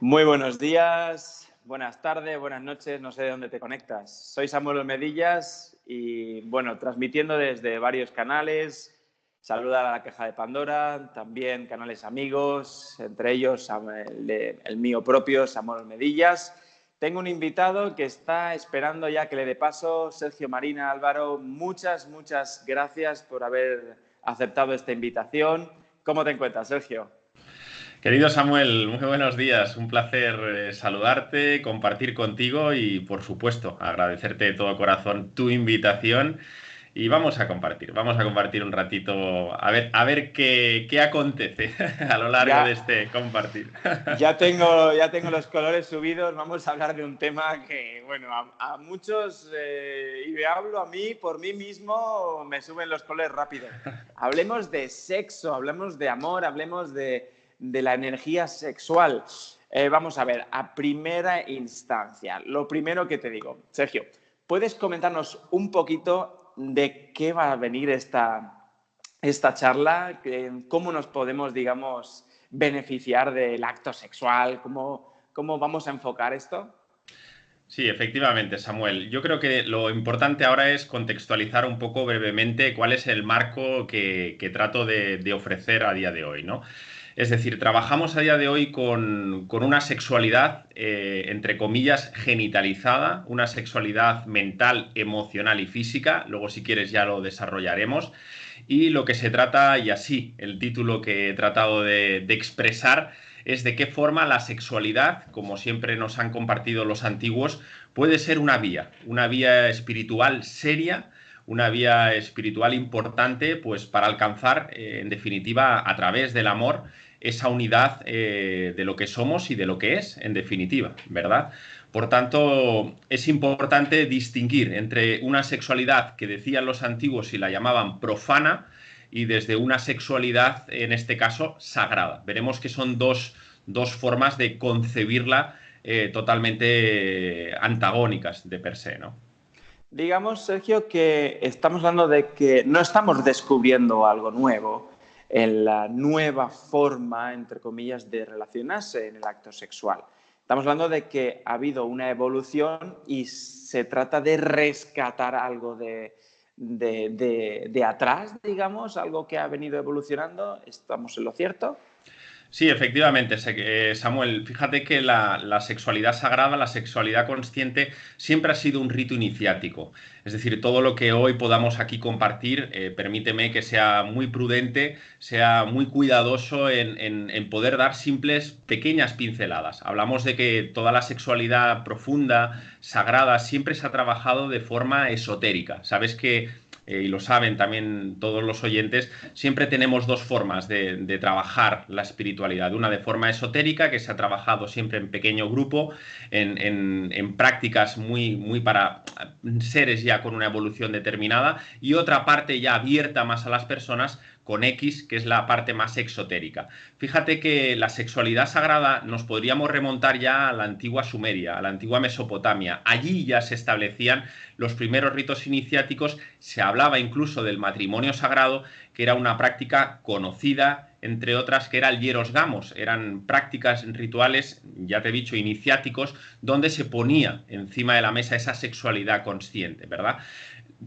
Muy buenos días, buenas tardes, buenas noches, no sé de dónde te conectas. Soy Samuel Olmedillas y, bueno, transmitiendo desde varios canales. Saludar a la Caja de Pandora, también canales amigos, entre ellos el mío propio, Samuel Olmedillas. Tengo un invitado que está esperando ya que le dé paso, Sergio Marina Álvaro. Muchas gracias por haber aceptado esta invitación. ¿Cómo te encuentras, Sergio? Querido Samuel, muy buenos días. Un placer saludarte, compartir contigo y, por supuesto, agradecerte de todo corazón tu invitación. Y vamos a compartir un ratito, a ver qué acontece a lo largo de Ya, este compartir. ya tengo los colores subidos. Vamos a hablar de un tema que, bueno, a muchos, y me hablo a mí, por mí mismo, me suben los colores rápido. Hablemos de sexo, hablemos de amor, hablemos de la energía sexual. Vamos a ver, a primera instancia, lo primero que te digo, Sergio, ¿puedes comentarnos un poquito de qué va a venir esta charla? ¿Cómo nos podemos, digamos, beneficiar del acto sexual? ¿Cómo vamos a enfocar esto? Sí, efectivamente, Samuel. Yo creo que lo importante ahora es contextualizar un poco brevemente cuál es el marco que trato de ofrecer a día de hoy, ¿no? Es decir, trabajamos a día de hoy con una sexualidad, entre comillas, genitalizada, una sexualidad mental, emocional y física. Luego, si quieres, ya lo desarrollaremos. Y lo que se trata, y así el título que he tratado de expresar, es de qué forma la sexualidad, como siempre nos han compartido los antiguos, puede ser una vía espiritual seria, una vía espiritual importante, pues para alcanzar, en definitiva, a través del amor, esa unidad de lo que somos y de lo que es, en definitiva, ¿verdad? Por tanto, es importante distinguir entre una sexualidad que decían los antiguos y la llamaban profana y desde una sexualidad, en este caso, sagrada. Veremos que son dos formas de concebirla totalmente antagónicas de per se, ¿no? Digamos, Sergio, que estamos hablando de que no estamos descubriendo algo nuevo en la nueva forma, entre comillas, de relacionarse en el acto sexual. Estamos hablando de que ha habido una evolución y se trata de rescatar algo de atrás, digamos, algo que ha venido evolucionando. ¿Estamos en lo cierto? Sí, efectivamente, Samuel. Fíjate que la sexualidad sagrada, la sexualidad consciente, siempre ha sido un rito iniciático. Es decir, todo lo que hoy podamos aquí compartir, permíteme que sea muy prudente, sea muy cuidadoso en poder dar simples, pequeñas pinceladas. Hablamos de que toda la sexualidad profunda, sagrada, siempre se ha trabajado de forma esotérica. Sabes que y lo saben también todos los oyentes, siempre tenemos dos formas de trabajar la espiritualidad. Una de forma esotérica, que se ha trabajado siempre en pequeño grupo, en prácticas muy para seres ya con una evolución determinada, y otra parte ya abierta más a las personas, con X, que es la parte más exotérica. Fíjate que la sexualidad sagrada nos podríamos remontar ya a la antigua Sumeria, a la antigua Mesopotamia. Allí ya se establecían los primeros ritos iniciáticos, se hablaba incluso del matrimonio sagrado, que era una práctica conocida, entre otras, que era el hieros gamos. Eran prácticas rituales, ya te he dicho, iniciáticos, donde se ponía encima de la mesa esa sexualidad consciente, ¿verdad?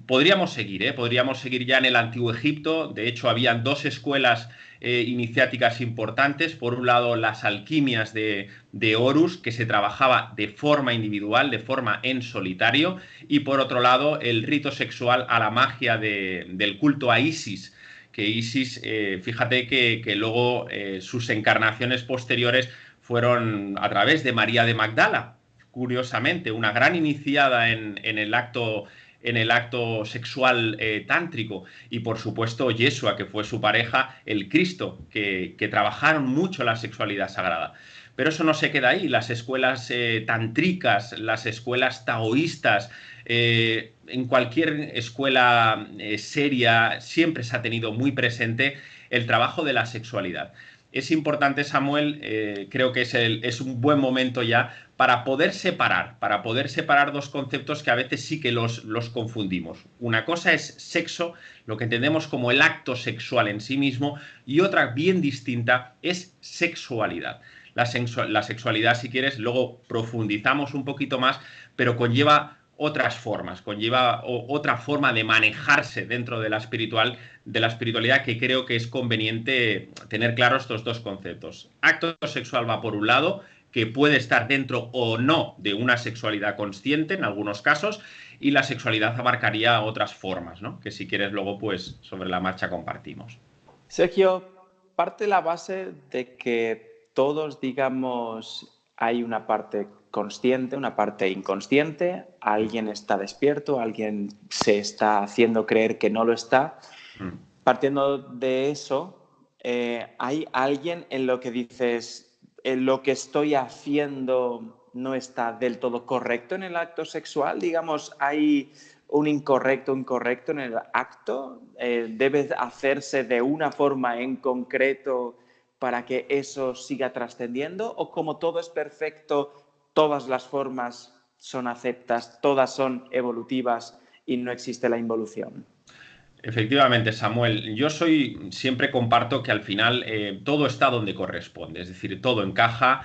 Podríamos seguir ya en el Antiguo Egipto. De hecho, habían dos escuelas iniciáticas importantes. Por un lado, las alquimias de Horus, que se trabajaba de forma individual, de forma en solitario, y por otro lado, el rito sexual a la magia del culto a Isis, que Isis, fíjate que luego sus encarnaciones posteriores fueron a través de María de Magdala, curiosamente, una gran iniciada en el acto sexual tántrico, y por supuesto Yeshua, que fue su pareja, el Cristo, que trabajaron mucho la sexualidad sagrada. Pero eso no se queda ahí. Las escuelas tantricas, las escuelas taoístas, en cualquier escuela seria siempre se ha tenido muy presente el trabajo de la sexualidad. es importante, Samuel, creo que es un buen momento ya para poder separar dos conceptos que a veces sí que los confundimos. Una cosa es sexo, lo que entendemos como el acto sexual en sí mismo, y otra bien distinta es sexualidad. La sexualidad, si quieres, luego profundizamos un poquito más, pero conlleva otras formas, conlleva otra forma de manejarse dentro de la espiritualidad, que creo que es conveniente tener claros estos dos conceptos. Acto sexual va por un lado, que puede estar dentro o no de una sexualidad consciente en algunos casos, y la sexualidad abarcaría otras formas, ¿no? Que si quieres luego, pues, sobre la marcha compartimos. Sergio, parte la base de que todos, digamos, hay una parte consciente, una parte inconsciente, alguien está despierto, alguien se está haciendo creer que no lo está. Partiendo de eso, ¿hay alguien en lo que dices, en lo que estoy haciendo no está del todo correcto en el acto sexual? Digamos, ¿hay un incorrecto en el acto? ¿Debe hacerse de una forma en concreto para que eso siga trascendiendo? ¿O como todo es perfecto, todas las formas son aceptas, todas son evolutivas y no existe la involución? Efectivamente, Samuel, yo siempre comparto que al final todo está donde corresponde, es decir, todo encaja,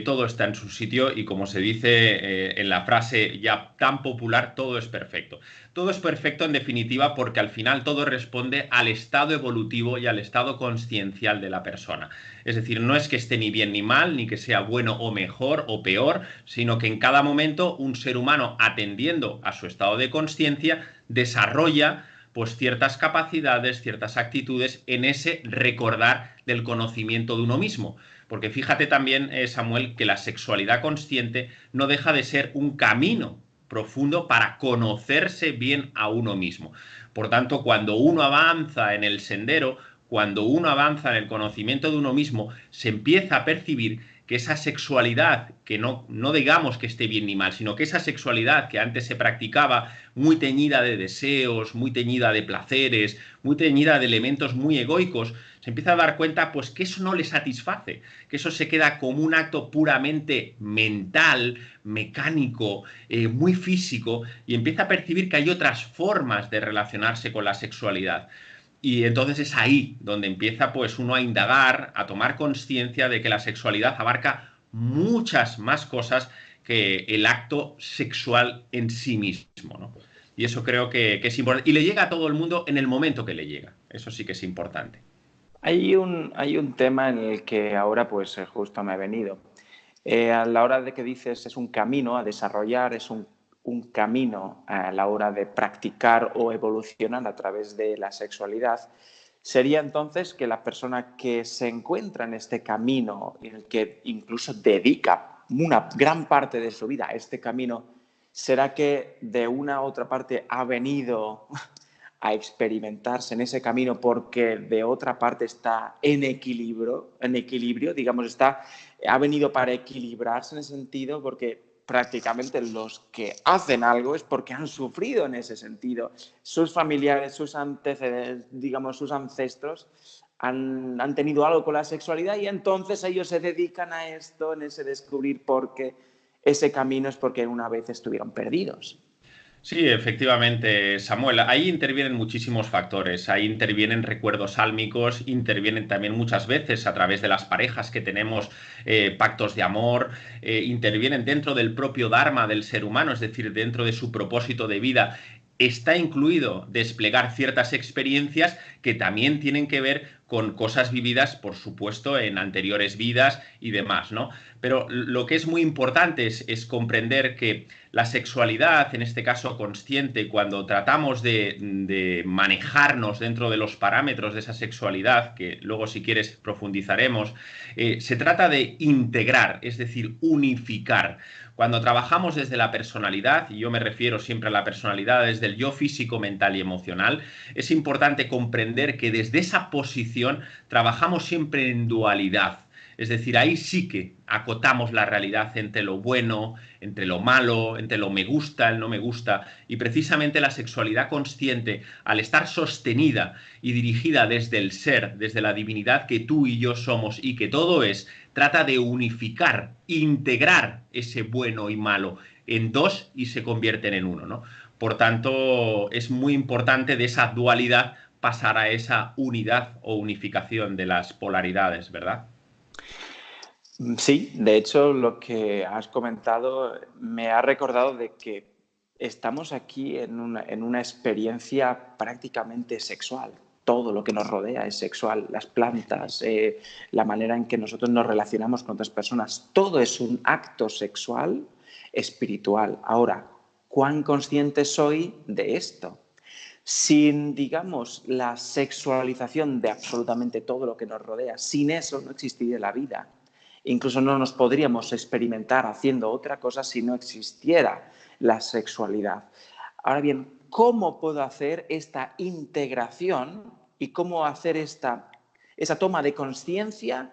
todo está en su sitio y como se dice en la frase ya tan popular, todo es perfecto. Todo es perfecto en definitiva porque al final todo responde al estado evolutivo y al estado consciencial de la persona. Es decir, no es que esté ni bien ni mal, ni que sea bueno o mejor o peor, sino que en cada momento un ser humano, atendiendo a su estado de consciencia, desarrolla pues ciertas capacidades, ciertas actitudes en ese recordar del conocimiento de uno mismo. Porque fíjate también, Samuel, que la sexualidad consciente no deja de ser un camino profundo para conocerse bien a uno mismo. Por tanto, cuando uno avanza en el sendero, cuando uno avanza en el conocimiento de uno mismo, se empieza a percibir que esa sexualidad, que no digamos que esté bien ni mal, sino que esa sexualidad que antes se practicaba muy teñida de deseos, muy teñida de placeres, muy teñida de elementos muy egoicos, se empieza a dar cuenta pues que eso no le satisface, que eso se queda como un acto puramente mental, mecánico, muy físico, y empieza a percibir que hay otras formas de relacionarse con la sexualidad. Y entonces es ahí donde empieza pues uno a indagar, a tomar conciencia de que la sexualidad abarca muchas más cosas que el acto sexual en sí mismo, ¿no? Y eso creo que es importante. Y le llega a todo el mundo en el momento que le llega. Eso sí que es importante. Hay un tema en el que ahora pues justo me ha venido. A la hora de que dices es un camino a desarrollar, es un camino a la hora de practicar o evolucionar a través de la sexualidad, sería entonces que la persona que se encuentra en este camino, en el que incluso dedica una gran parte de su vida a este camino, ¿será que de una u otra parte ha venido a experimentarse en ese camino porque de otra parte está en equilibrio, digamos, ha venido para equilibrarse en ese sentido porque prácticamente los que hacen algo es porque han sufrido en ese sentido. Sus familiares, sus antecedentes, digamos, sus ancestros han tenido algo con la sexualidad y entonces ellos se dedican a esto, en ese descubrir porque ese camino es porque una vez estuvieron perdidos. Sí, efectivamente, Samuel. Ahí intervienen muchísimos factores. Ahí intervienen recuerdos sálmicos, intervienen también muchas veces a través de las parejas que tenemos pactos de amor, intervienen dentro del propio Dharma del ser humano, es decir, dentro de su propósito de vida. Está incluido desplegar ciertas experiencias que también tienen que ver con cosas vividas, por supuesto, en anteriores vidas y demás, ¿no? Pero lo que es muy importante es comprender que la sexualidad, en este caso consciente, cuando tratamos de manejarnos dentro de los parámetros de esa sexualidad, que luego si quieres profundizaremos, se trata de integrar, es decir, unificar. Cuando trabajamos desde la personalidad, y yo me refiero siempre a la personalidad desde el yo físico, mental y emocional, es importante comprender que desde esa posición trabajamos siempre en dualidad. Es decir, ahí sí que acotamos la realidad entre lo bueno, entre lo malo, entre lo me gusta, el no me gusta. Y precisamente la sexualidad consciente, al estar sostenida y dirigida desde el ser, desde la divinidad que tú y yo somos y que todo es, trata de unificar, integrar ese bueno y malo en dos y se convierten en uno, ¿no? Por tanto, es muy importante de esa dualidad pasar a esa unidad o unificación de las polaridades, ¿verdad? Sí, de hecho, lo que has comentado me ha recordado de que estamos aquí en una experiencia prácticamente sexual. Todo lo que nos rodea es sexual, las plantas, la manera en que nosotros nos relacionamos con otras personas, todo es un acto sexual espiritual. Ahora, ¿cuán consciente soy de esto? Sin, digamos, la sexualización de absolutamente todo lo que nos rodea, sin eso no existiría la vida. Incluso no nos podríamos experimentar haciendo otra cosa si no existiera la sexualidad. Ahora bien, ¿cómo puedo hacer esta integración y cómo hacer esa toma de conciencia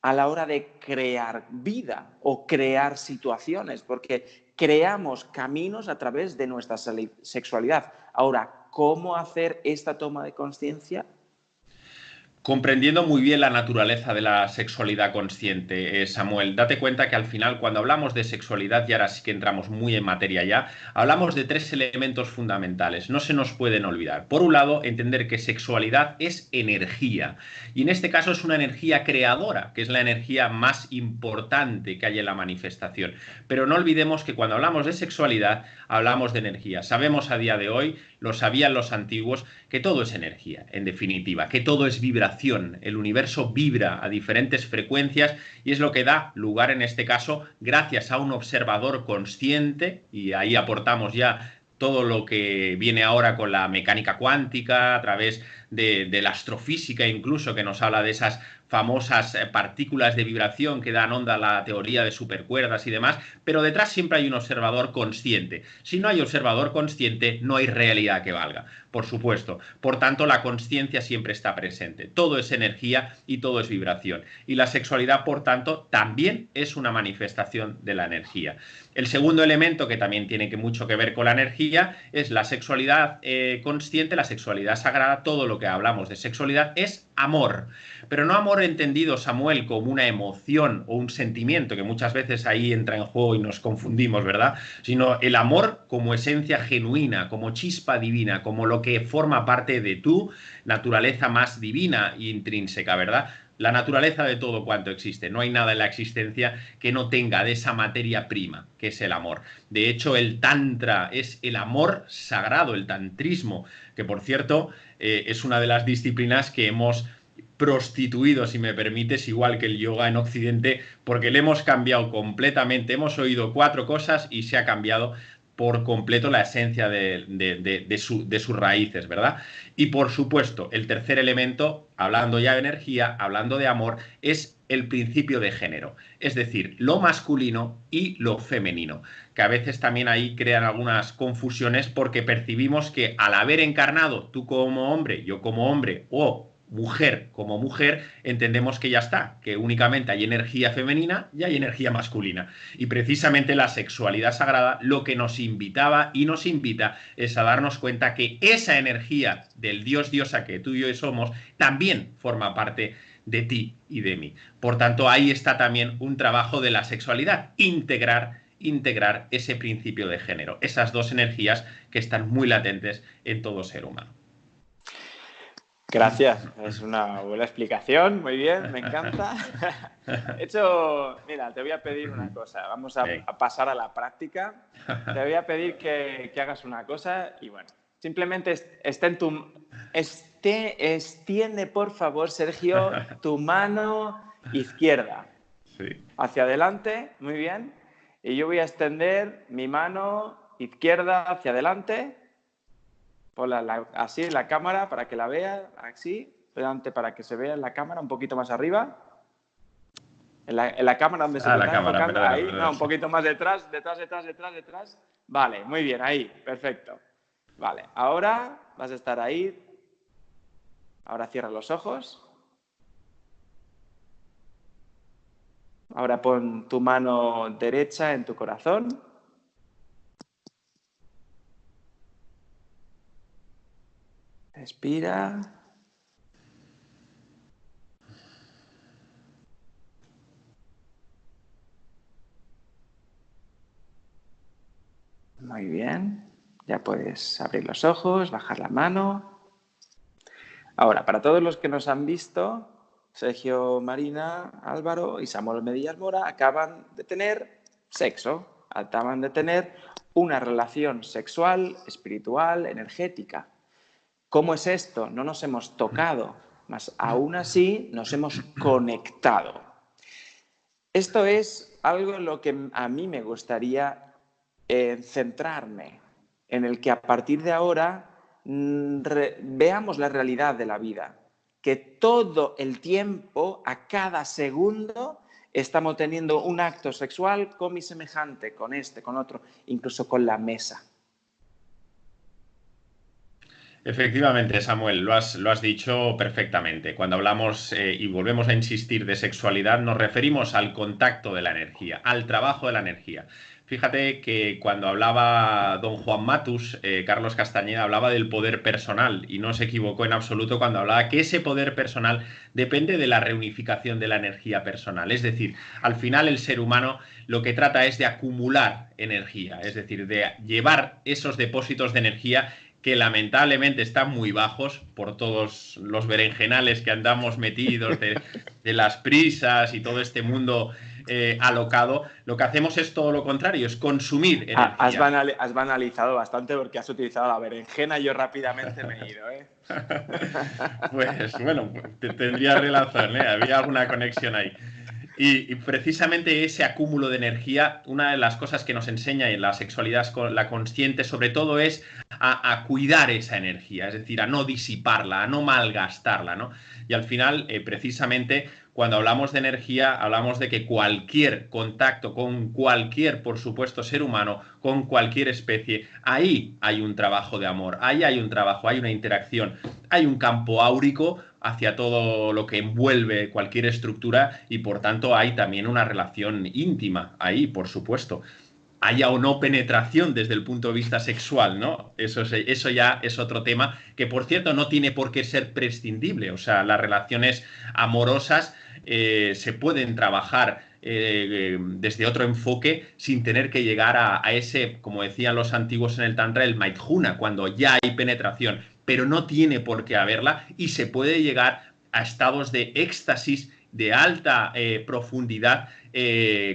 a la hora de crear vida o crear situaciones? Porque creamos caminos a través de nuestra sexualidad. Ahora, ¿cómo hacer esta toma de conciencia? Comprendiendo muy bien la naturaleza de la sexualidad consciente, Samuel, date cuenta que al final cuando hablamos de sexualidad, y ahora sí que entramos muy en materia ya, hablamos de tres elementos fundamentales, no se nos pueden olvidar. Por un lado, entender que sexualidad es energía, y en este caso es una energía creadora, que es la energía más importante que hay en la manifestación. Pero no olvidemos que cuando hablamos de sexualidad, hablamos de energía. Sabemos a día de hoy, lo sabían los antiguos, que todo es energía, en definitiva, que todo es vibración. El universo vibra a diferentes frecuencias y es lo que da lugar, en este caso, gracias a un observador consciente, y ahí aportamos ya todo lo que viene ahora con la mecánica cuántica, a través de la astrofísica incluso, que nos habla de esas famosas partículas de vibración que dan onda a la teoría de supercuerdas y demás, pero detrás siempre hay un observador consciente. Si no hay observador consciente, no hay realidad que valga, por supuesto. Por tanto, la consciencia siempre está presente. Todo es energía y todo es vibración. Y la sexualidad, por tanto, también es una manifestación de la energía. El segundo elemento que también tiene mucho que ver con la energía es la sexualidad consciente, la sexualidad sagrada. Todo lo que hablamos de sexualidad es amor. Pero no amor entendido, Samuel, como una emoción o un sentimiento, que muchas veces ahí entra en juego y nos confundimos, ¿verdad? Sino el amor como esencia genuina, como chispa divina, como lo que forma parte de tu naturaleza más divina e intrínseca, ¿verdad? La naturaleza de todo cuanto existe. No hay nada en la existencia que no tenga de esa materia prima, que es el amor. De hecho, el tantra es el amor sagrado, el tantrismo, que por cierto es una de las disciplinas que hemos prostituido, si me permites, igual que el yoga en Occidente, porque le hemos cambiado completamente. Hemos oído cuatro cosas y se ha cambiado por completo la esencia de sus raíces, ¿verdad? Y por supuesto, el tercer elemento, hablando ya de energía, hablando de amor, es el principio de género, es decir, lo masculino y lo femenino, que a veces también ahí crean algunas confusiones porque percibimos que al haber encarnado tú como hombre, yo como hombre, o mujer como mujer, entendemos que ya está, que únicamente hay energía femenina y hay energía masculina. Y precisamente la sexualidad sagrada lo que nos invitaba y nos invita es a darnos cuenta que esa energía del Dios diosa que tú y yo somos también forma parte de ti y de mí. Por tanto, ahí está también un trabajo de la sexualidad, integrar ese principio de género, esas dos energías que están muy latentes en todo ser humano. Gracias, es una buena explicación, muy bien, me encanta. De hecho, mira, te voy a pedir una cosa, vamos a pasar a la práctica. Te voy a pedir que hagas una cosa y bueno, simplemente extiende por favor, Sergio, tu mano izquierda Sí. hacia adelante, muy bien, y yo voy a extender mi mano izquierda hacia adelante. Ponla así en la cámara para que la vea, así, delante para que se vea en la cámara, un poquito más arriba. En la cámara donde se te La está cámara, enfocando, perdona, ahí, perdona. no, un poquito más detrás. Vale, muy bien, ahí, perfecto. Vale, ahora vas a estar ahí. Ahora cierra los ojos. Ahora pon tu mano derecha en tu corazón. Respira. Muy bien. Ya puedes abrir los ojos, bajar la mano. Ahora, para todos los que nos han visto, Sergio Marina, Álvaro y Samuel Medillas Mora acaban de tener sexo, acaban de tener una relación sexual, espiritual, energética. ¿Cómo es esto? No nos hemos tocado, mas aún así nos hemos conectado. Esto es algo en lo que a mí me gustaría centrarme, en el que a partir de ahora veamos la realidad de la vida, que todo el tiempo, a cada segundo, estamos teniendo un acto sexual con mi semejante, con este, con otro, incluso con la mesa. Efectivamente, Samuel, lo has dicho perfectamente. Cuando hablamos y volvemos a insistir de sexualidad, nos referimos al contacto de la energía, al trabajo de la energía. Fíjate que cuando hablaba don Juan Matus, Carlos Castañeda hablaba del poder personal y no se equivocó en absoluto cuando hablaba que ese poder personal depende de la reunificación de la energía personal. Es decir, al final el ser humano lo que trata es de acumular energía, es decir, de llevar esos depósitos de energía que lamentablemente están muy bajos por todos los berenjenales que andamos metidos de las prisas y todo este mundo alocado. Lo que hacemos es todo lo contrario, es consumir energía. Has banalizado bastante porque has utilizado la berenjena y yo rápidamente me he ido, ¿eh? Pues bueno, tendría razón, ¿eh? Había alguna conexión ahí. Y precisamente ese acúmulo de energía, una de las cosas que nos enseña en la sexualidad la consciente, sobre todo, es a cuidar esa energía, es decir, a no disiparla, a no malgastarla, ¿no? Y al final, precisamente, cuando hablamos de energía, hablamos de que cualquier contacto con cualquier, por supuesto, ser humano, con cualquier especie, ahí hay un trabajo de amor, ahí hay un trabajo, hay una interacción, hay un campo áurico hacia todo lo que envuelve cualquier estructura y por tanto hay también una relación íntima ahí, por supuesto. Haya o no penetración desde el punto de vista sexual, ¿no? Eso ya es otro tema que, por cierto, no tiene por qué ser prescindible. O sea, las relaciones amorosas se pueden trabajar desde otro enfoque sin tener que llegar a ese, como decían los antiguos en el Tantra, el Maithuna, cuando ya hay penetración, pero no tiene por qué haberla y se puede llegar a estados de éxtasis de alta profundidad,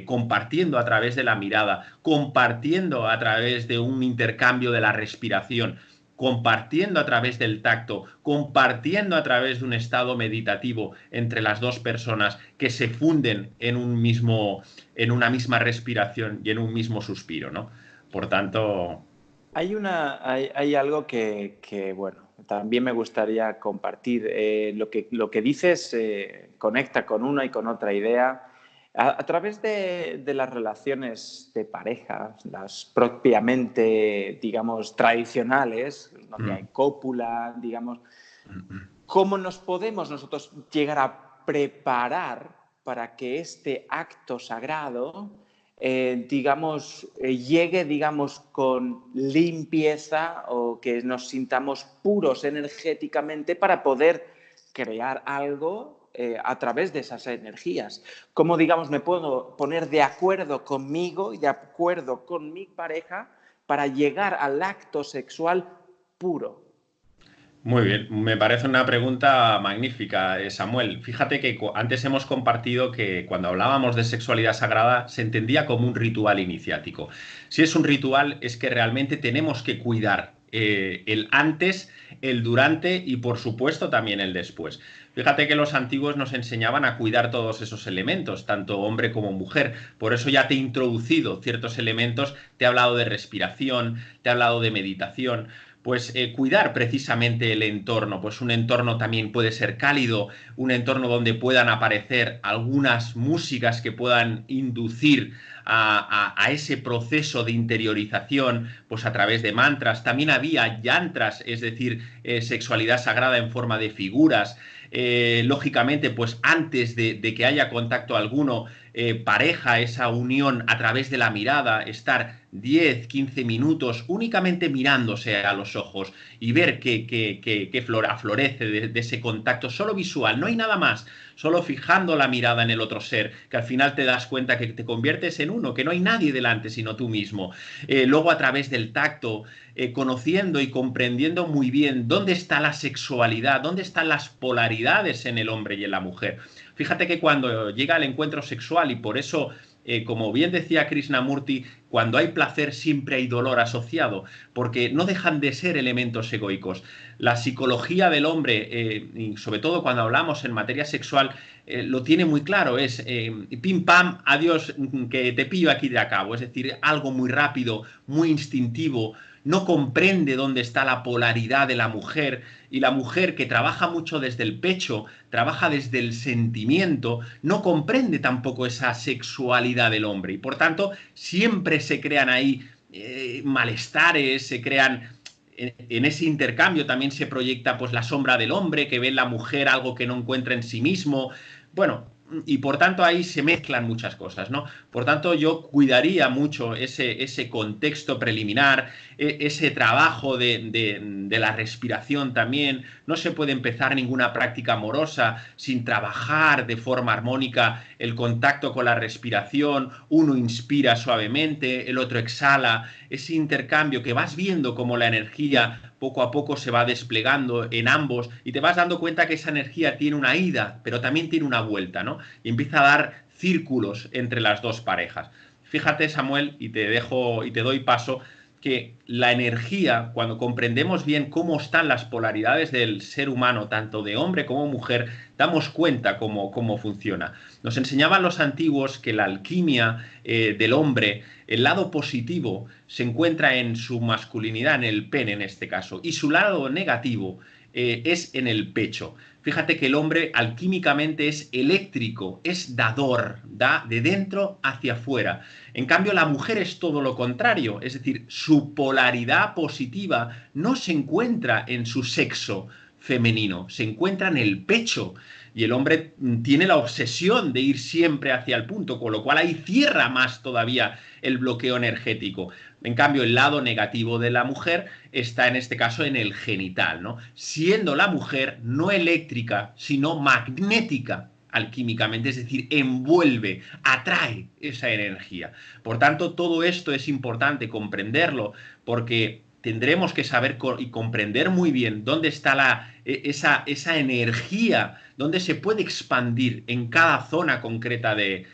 compartiendo a través de la mirada, compartiendo a través de un intercambio de la respiración, compartiendo a través del tacto, compartiendo a través de un estado meditativo entre las dos personas que se funden en una misma respiración y en un mismo suspiro, ¿no? Por tanto... Hay algo que, bueno, también me gustaría compartir. Lo que dices conecta con una y con otra idea. A través de las relaciones de pareja, las propiamente, digamos, tradicionales, donde hay cópula, digamos, ¿cómo nos podemos nosotros llegar a preparar para que este acto sagrado, llegue, digamos, con limpieza o que nos sintamos puros energéticamente para poder crear algo a través de esas energías? ¿Cómo, digamos, me puedo poner de acuerdo conmigo y de acuerdo con mi pareja para llegar al acto sexual puro? Muy bien, me parece una pregunta magnífica, Samuel. Fíjate que antes hemos compartido que cuando hablábamos de sexualidad sagrada se entendía como un ritual iniciático. Si es un ritual, es que realmente tenemos que cuidar el antes, el durante y por supuesto también el después. Fíjate que los antiguos nos enseñaban a cuidar todos esos elementos, tanto hombre como mujer. Por eso ya te he introducido ciertos elementos, te he hablado de respiración, te he hablado de meditación. Pues cuidar precisamente el entorno, pues un entorno también puede ser cálido, un entorno donde puedan aparecer algunas músicas que puedan inducir a ese proceso de interiorización, pues a través de mantras. También había yantras, es decir, sexualidad sagrada en forma de figuras. Lógicamente, pues antes de que haya contacto alguno, pareja, esa unión a través de la mirada, estar 10, 15 minutos únicamente mirándose a los ojos y ver que aflorece de ese contacto solo visual, no hay nada más, solo fijando la mirada en el otro ser, que al final te das cuenta que te conviertes en uno, que no hay nadie delante sino tú mismo. Luego a través del tacto, conociendo y comprendiendo muy bien dónde está la sexualidad, dónde están las polaridades en el hombre y en la mujer. Fíjate que cuando llega el encuentro sexual, y por eso, como bien decía Krishnamurti, cuando hay placer siempre hay dolor asociado, porque no dejan de ser elementos egoicos. La psicología del hombre, y sobre todo cuando hablamos en materia sexual, lo tiene muy claro, es pim pam, adiós, que te pillo aquí de acabo, es decir, algo muy rápido, muy instintivo, no comprende dónde está la polaridad de la mujer, y la mujer, que trabaja mucho desde el pecho, trabaja desde el sentimiento, no comprende tampoco esa sexualidad del hombre, y por tanto siempre se crean ahí malestares, se crean en ese intercambio. También se proyecta pues la sombra del hombre, que ve en la mujer algo que no encuentra en sí mismo. Bueno, y por tanto ahí se mezclan muchas cosas, ¿no? Por tanto, yo cuidaría mucho ese contexto preliminar, ese trabajo de la respiración también. No se puede empezar ninguna práctica amorosa sin trabajar de forma armónica el contacto con la respiración. Uno inspira suavemente, el otro exhala. Ese intercambio que vas viendo como la energía poco a poco se va desplegando en ambos, y te vas dando cuenta que esa energía tiene una ida, pero también tiene una vuelta, ¿no? Y empieza a dar círculos entre las dos parejas. Fíjate, Samuel, y te dejo y te doy paso, que la energía, cuando comprendemos bien cómo están las polaridades del ser humano, tanto de hombre como mujer, damos cuenta cómo funciona. Nos enseñaban los antiguos que la alquimia del hombre, el lado positivo, se encuentra en su masculinidad, en el pene en este caso, y su lado negativo es en el pecho. Fíjate que el hombre alquímicamente es eléctrico, es dador, da de dentro hacia afuera. En cambio, la mujer es todo lo contrario, es decir, su polaridad positiva no se encuentra en su sexo femenino, se encuentra en el pecho. Y el hombre tiene la obsesión de ir siempre hacia el punto, con lo cual ahí cierra más todavía el bloqueo energético. En cambio, el lado negativo de la mujer está en este caso en el genital, ¿no? Siendo la mujer no eléctrica, sino magnética alquímicamente, es decir, envuelve, atrae esa energía. Por tanto, todo esto es importante comprenderlo, porque tendremos que saber y comprender muy bien dónde está esa energía, dónde se puede expandir en cada zona concreta de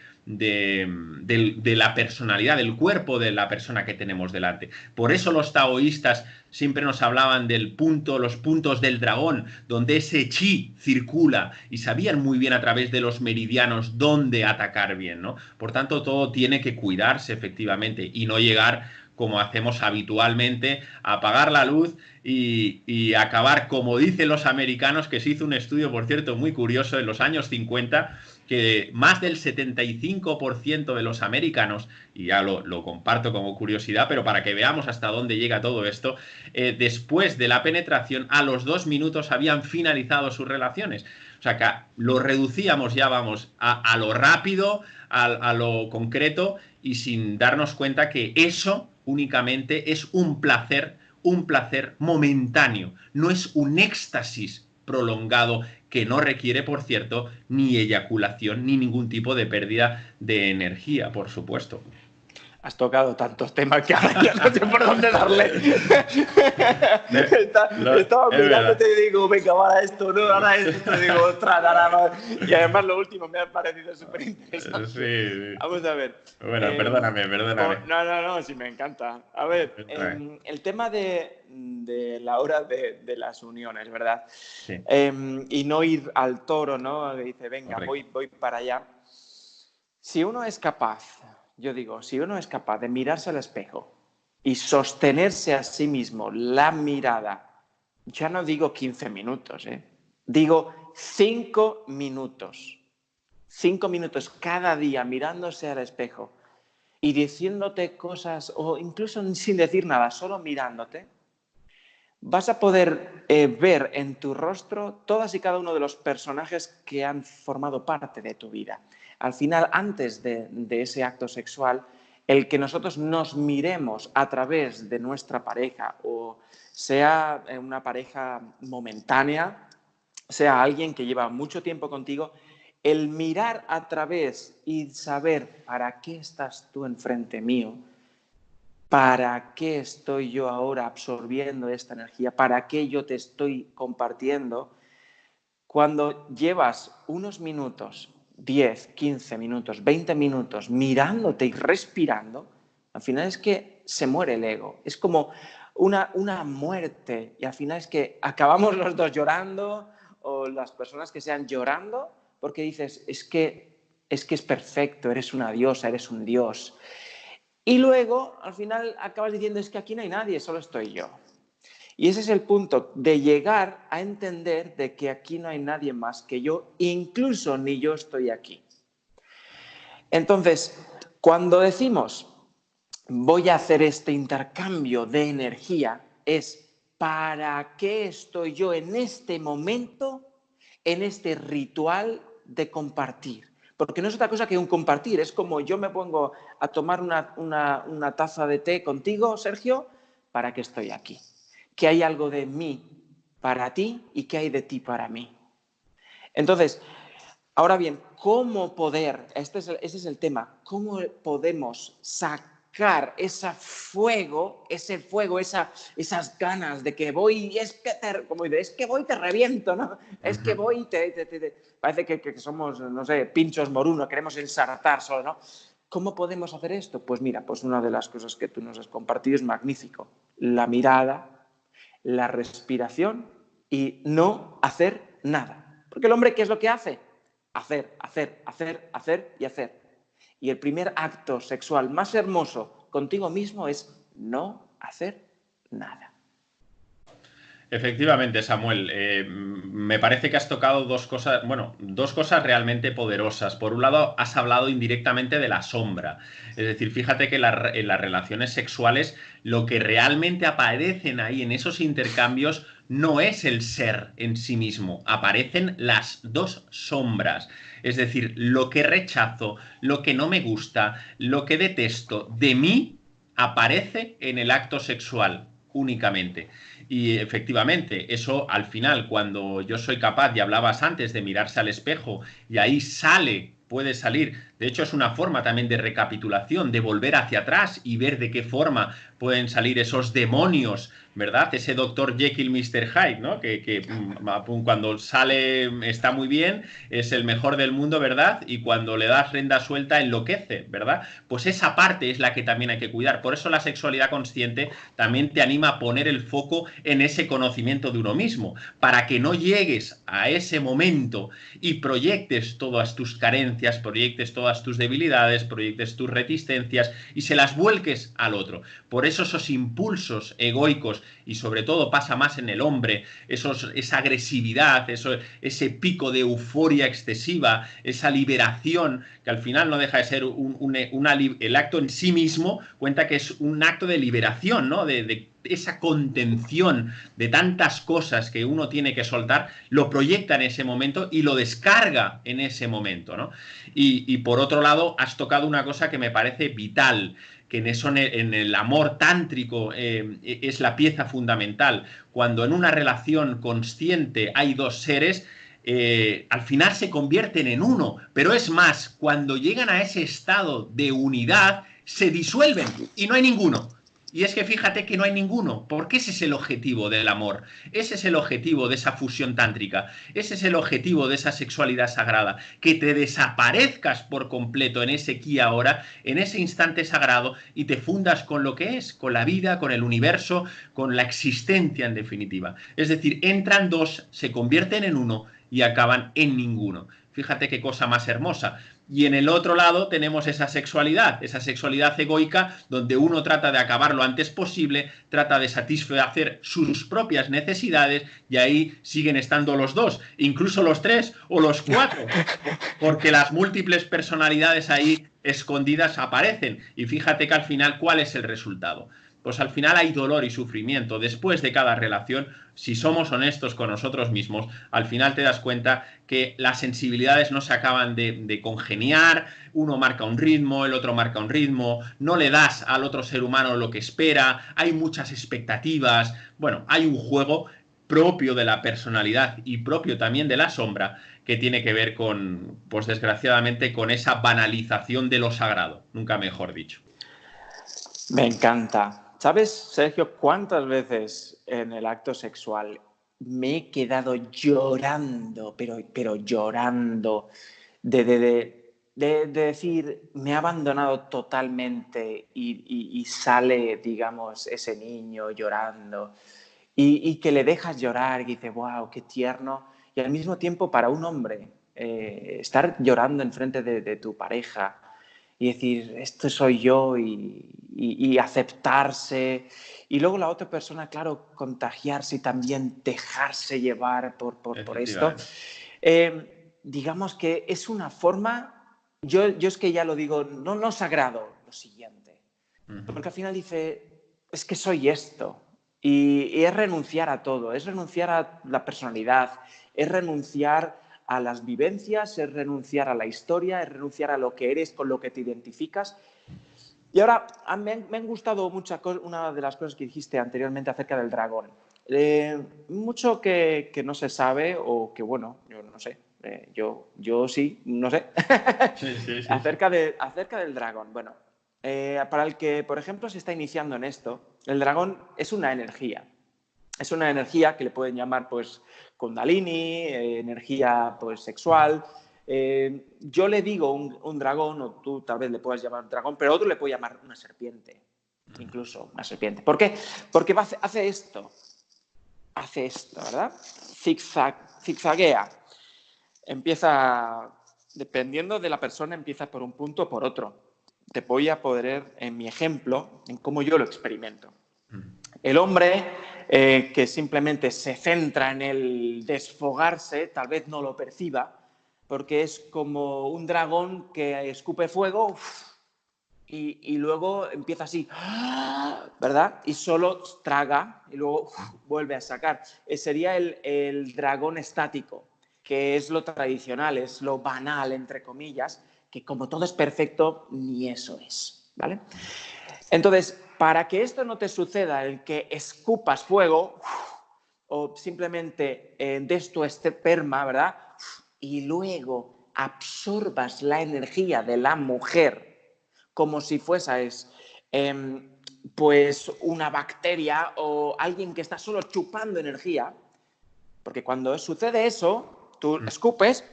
la personalidad, del cuerpo de la persona que tenemos delante. Por eso los taoístas siempre nos hablaban los puntos del dragón, donde ese chi circula, y sabían muy bien a través de los meridianos dónde atacar bien, ¿no? Por tanto, todo tiene que cuidarse efectivamente y no llegar, como hacemos habitualmente, a apagar la luz y acabar, como dicen los americanos, que se hizo un estudio, por cierto, muy curioso en los años 50, que más del 75% de los americanos, y ya lo comparto como curiosidad, pero para que veamos hasta dónde llega todo esto, después de la penetración, a los 2 minutos habían finalizado sus relaciones. O sea que lo reducíamos ya, vamos, a lo rápido, a lo concreto, y sin darnos cuenta que eso únicamente es un placer momentáneo, no es un éxtasis prolongado, que no requiere, por cierto, ni eyaculación ni ningún tipo de pérdida de energía, por supuesto. Has tocado tantos temas que ahora ya no sé por dónde darle. Estaba mirándote y digo, venga, ahora esto, no, ahora esto, te digo, ostras, ahora. Y además lo último me ha parecido súper interesante. Sí. Vamos a ver. Bueno, perdóname. No, sí, me encanta. A ver, el tema de la hora de las uniones, ¿verdad? Sí. Y no ir al toro, ¿no? Que dice, venga, voy para allá. Si uno es capaz... Yo digo, si uno es capaz de mirarse al espejo y sostenerse a sí mismo la mirada, ya no digo 15 minutos, digo 5 minutos. 5 minutos cada día mirándose al espejo y diciéndote cosas, o incluso sin decir nada, solo mirándote, vas a poder ver en tu rostro todas y cada uno de los personajes que han formado parte de tu vida. Al final, antes de ese acto sexual, el que nosotros nos miremos a través de nuestra pareja, o sea una pareja momentánea, sea alguien que lleva mucho tiempo contigo, el mirar a través y saber para qué estás tú enfrente mío, ¿para qué estoy yo ahora absorbiendo esta energía? ¿Para qué yo te estoy compartiendo? Cuando llevas unos minutos, 10, 15 minutos, 20 minutos mirándote y respirando, al final es que se muere el ego. Es como una muerte y al final es que acabamos los dos llorando o las personas que sean llorando porque dices, es que es perfecto, eres una diosa, eres un dios. Y luego, al final, acabas diciendo, es que aquí no hay nadie, solo estoy yo. Y ese es el punto, de llegar a entender de que aquí no hay nadie más que yo, incluso ni yo estoy aquí. Entonces, cuando decimos, voy a hacer este intercambio de energía, es ¿para qué estoy yo en este momento, en este ritual de compartir? Porque no es otra cosa que un compartir, es como yo me pongo a tomar una taza de té contigo, Sergio, ¿para qué estoy aquí? Que hay algo de mí para ti y que hay de ti para mí. Entonces, ahora bien, ¿cómo poder, ese es el tema, cómo podemos sacar ese fuego, esas ganas de que voy, es que voy, te reviento, ¿no? Es que voy, parece que somos, no sé, pinchos moruno, queremos ensartar solo, ¿no? ¿Cómo podemos hacer esto? Pues mira, pues una de las cosas que tú nos has compartido es magnífico. La mirada, la respiración y no hacer nada. Porque el hombre, ¿qué es lo que hace? Hacer, hacer, hacer, hacer y hacer. Y el primer acto sexual más hermoso contigo mismo es no hacer nada. Efectivamente, Samuel, me parece que has tocado dos cosas realmente poderosas. Por un lado, has hablado indirectamente de la sombra. Es decir, fíjate que en las relaciones sexuales lo que realmente aparecen ahí en esos intercambios no es el ser en sí mismo, aparecen las dos sombras. Es decir, lo que rechazo, lo que no me gusta, lo que detesto de mí aparece en el acto sexual únicamente. Y efectivamente, eso al final, cuando yo soy capaz, y hablabas antes, de mirarse al espejo y ahí puede salir, de hecho es una forma también de recapitulación, de volver hacia atrás y ver de qué forma pueden salir esos demonios, ¿verdad? Ese Dr. Jekyll, Mr. Hyde, ¿no? Que cuando sale está muy bien, es el mejor del mundo, ¿verdad? Y cuando le das rienda suelta enloquece, ¿verdad? Pues esa parte es la que también hay que cuidar. Por eso la sexualidad consciente también te anima a poner el foco en ese conocimiento de uno mismo, para que no llegues a ese momento y proyectes todas tus carencias, proyectes todas tus debilidades, proyectes tus reticencias y se las vuelques al otro. Por eso esos impulsos egoicos, y sobre todo pasa más en el hombre, esa agresividad, ese pico de euforia excesiva, esa liberación, que al final no deja de ser el acto en sí mismo, cuenta que es un acto de liberación, ¿no? De esa contención de tantas cosas que uno tiene que soltar, lo proyecta en ese momento y lo descarga en ese momento, ¿no? Y por otro lado, has tocado una cosa que me parece vital, que en el amor tántrico es la pieza fundamental. Cuando en una relación consciente hay dos seres, al final se convierten en uno, pero es más, cuando llegan a ese estado de unidad, se disuelven y no hay ninguno. Y es que fíjate que no hay ninguno, porque ese es el objetivo del amor, ese es el objetivo de esa fusión tántrica, ese es el objetivo de esa sexualidad sagrada, que te desaparezcas por completo en ese aquí ahora, en ese instante sagrado y te fundas con lo que es, con la vida, con el universo, con la existencia en definitiva. Es decir, entran dos, se convierten en uno y acaban en ninguno. Fíjate qué cosa más hermosa. Y en el otro lado tenemos esa sexualidad egoica, donde uno trata de acabar lo antes posible, trata de satisfacer sus propias necesidades, y ahí siguen estando los dos, incluso los tres o los cuatro, porque las múltiples personalidades ahí escondidas aparecen. Y fíjate que al final, ¿cuál es el resultado? Pues al final hay dolor y sufrimiento después de cada relación. Si somos honestos con nosotros mismos, al final te das cuenta que las sensibilidades no se acaban de congeniar, uno marca un ritmo, el otro marca un ritmo, no le das al otro ser humano lo que espera, hay muchas expectativas, bueno, hay un juego propio de la personalidad y propio también de la sombra, que tiene que ver con, pues desgraciadamente, con esa banalización de lo sagrado, nunca mejor dicho. Me encanta. ¿Sabes, Sergio, cuántas veces en el acto sexual me he quedado llorando, pero llorando, de decir, me ha abandonado totalmente y sale, digamos, ese niño llorando y que le dejas llorar y dices, wow, qué tierno. Y al mismo tiempo, para un hombre, estar llorando enfrente de tu pareja y decir, esto soy yo y aceptarse. Y luego la otra persona, claro, contagiarse y también dejarse llevar por esto. Efectivamente. Digamos que es una forma, yo es que ya lo digo, no sagrado, lo siguiente. Uh -huh. Porque al final dice, es que soy esto. Y es renunciar a todo, es renunciar a la personalidad, es renunciar a las vivencias, es renunciar a la historia, es renunciar a lo que eres, con lo que te identificas. Y ahora, me han gustado mucho una de las cosas que dijiste anteriormente acerca del dragón. Mucho que no se sabe, o que, bueno, yo no sé, yo sí, no sé, Sí, sí, sí, sí. acerca del dragón. Bueno, para el que, por ejemplo, se está iniciando en esto, el dragón es una energía. Es una energía que le pueden llamar, pues, Kundalini, energía, pues, sexual. Yo le digo un dragón, o tú tal vez le puedas llamar dragón, pero otro le puede llamar una serpiente, incluso una serpiente. ¿Por qué? Porque hace esto, ¿verdad? Zigzaguea. Empieza, dependiendo de la persona, empieza por un punto o por otro. Te voy a poner en mi ejemplo, en cómo yo lo experimento. El hombre que simplemente se centra en el desfogarse, tal vez no lo perciba, porque es como un dragón que escupe fuego y luego empieza así, ¿verdad? Y solo traga y luego vuelve a sacar. Sería el dragón estático, que es lo tradicional, es lo banal, entre comillas, que como todo es perfecto, ni eso es, ¿vale? Entonces, para que esto no te suceda, el que escupas fuego o simplemente des tu esperma, ¿verdad? Y luego absorbas la energía de la mujer como si fuese pues una bacteria o alguien que está solo chupando energía, porque cuando sucede eso, tú escupes